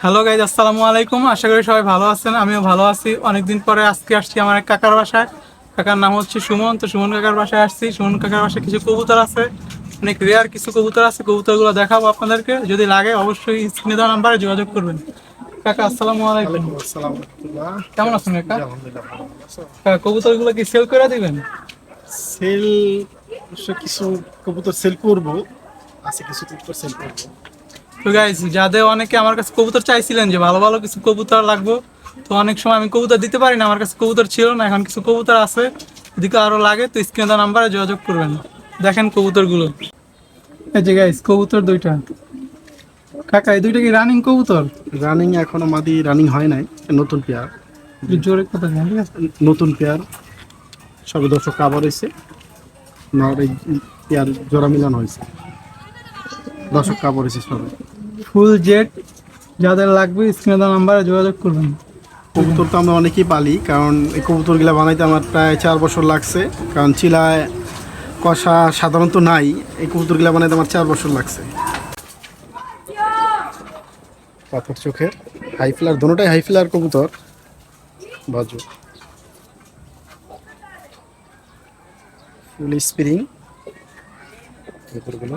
Hello guys, আসসালামু আলাইকুম। আশা করি সবাই ভালো আছেন, আমিও ভালো আছি। অনেকদিন পরে আজকে আসছি আমার এক কাকার বাসায়। কাকার নাম হচ্ছে সুমন। তো সুমন কাকার বাসায় আসছি। সুমন কাকার বাসায় কিছু কবুতর আছে, অনেক রেয়ার কিছু কবুতর আছে। কবুতরগুলো দেখাবো আপনাদেরকে, যদি লাগে অবশ্যই স্ক্রিনে দেওয়া নাম্বারে যোগাযোগ করবেন। কাকা আসসালামু আলাইকুম। ওয়ালাইকুম আসসালাম রাহমাতুল্লাহ। কেমন আছেন কাকা? জি, আলহামদুলিল্লাহ ভালো আছি। কাকা, কবুতরগুলো কি সেল করে দিবেন? সেল অবশ্য কিছু কবুতর সেল করব, আছে কিছু কবুতর সেল করব। তো গাইজ, যাদের অনেকে আমার কাছে কবুতর চাইছিলেন যে ভালো ভালো কিছু কবুতর লাগবে, তো অনেক সময় আমি কবুতর দিতে পারি না, আমার কাছে কবুতর ছিল না। এখন কিছু কবুতর আছে, যদি আরো লাগে তো স্ক্রিনে দেওয়া নাম্বারে যোগাযোগ করবেন। দেখেন কবুতরগুলো। এই যে গাইজ, কবুতর দুইটা। কাকা, এই দুইটা কি রানিং কবুতর? রানিং এখনো মাদি রানিং হয় নাই, নতুন পেয়ার। একটু জোরে কথা বলেন, ঠিক আছে? নতুন পেয়ার সবে দর্শক কাবার হয়েছে, নর এই পেয়ার জোড়া মিলানো হয়েছে, দর্শক কাবার হয়েছে সবে। ফুল জেড, যাদের লাগবে স্ক্রিনে দেওয়া নাম্বারে যোগাযোগ করবেন। কবুতর তো আমরা অনেকেই পালি, কারণ এই কবুতরগুলো বানাইতে আমার প্রায় 4 বছর লাগছে। কারণ চিলায় কষা সাধারণত নাই, এই কবুতরগুলো বানাইতে আমার 4 বছর লাগছে। পাথর চোখের হাই ফ্লার, দুটোটাই হাই ফ্লার কবুতর। বাজু ফুল স্প্রিং কবুতরগুলো।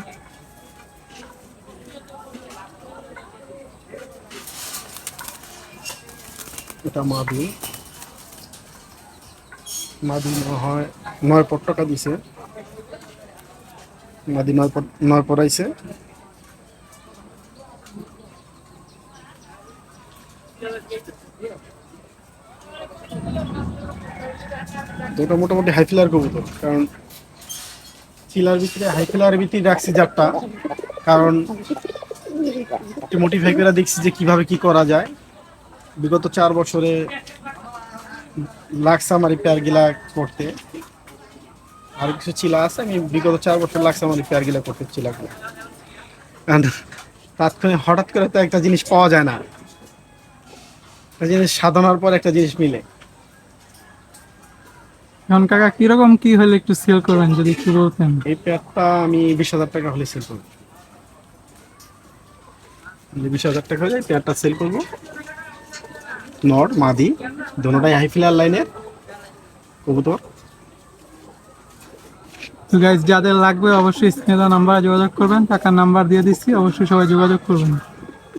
এটা মাদি, মাদি মনে হয় 9 টাকা দিছে। মাদি 9 পড়াইছে। দুটো মোটামুটি হাই ফ্লার কবুতর, কারণ চিলার ভিতরে হাই ফ্লার ভিতরে রাখছি যারটা, কারণ একটু মোটিফাই করে দেখছি যে কিভাবে কি করা যায়। বিগত 4 বছরে লাগছে আমার এই পেয়ারগুলা করতে। আর কিছু চিলা আছে, আমি বিগত 4 বছর লাগছে আমার এই পেয়ারগুলা করতে, চিলাগুলো। তাৎক্ষণিক হঠাৎ করে তো একটা জিনিস পাওয়া যায় না, একটা জিনিস সাধনার পর একটা জিনিস মিলে। এখন কাকা, কিরকম কি হলে একটু সেল করবেন যদি একটু বলতেন? এই পেয়ারটা আমি 20,000 টাকা হলে সেল করবো। 20,000 টাকা হলে এই পেয়ারটা সেল করবো। নর মাদি দুটোটাই হাই ফ্লার লাইনের কবুতর। তো গাইজ, যাদের লাগবে অবশ্যই স্ক্রিনে দেওয়া নাম্বারে যোগাযোগ করবেন। কাকার নাম্বার দিয়ে দিচ্ছি, অবশ্যই সবাই যোগাযোগ করবেন।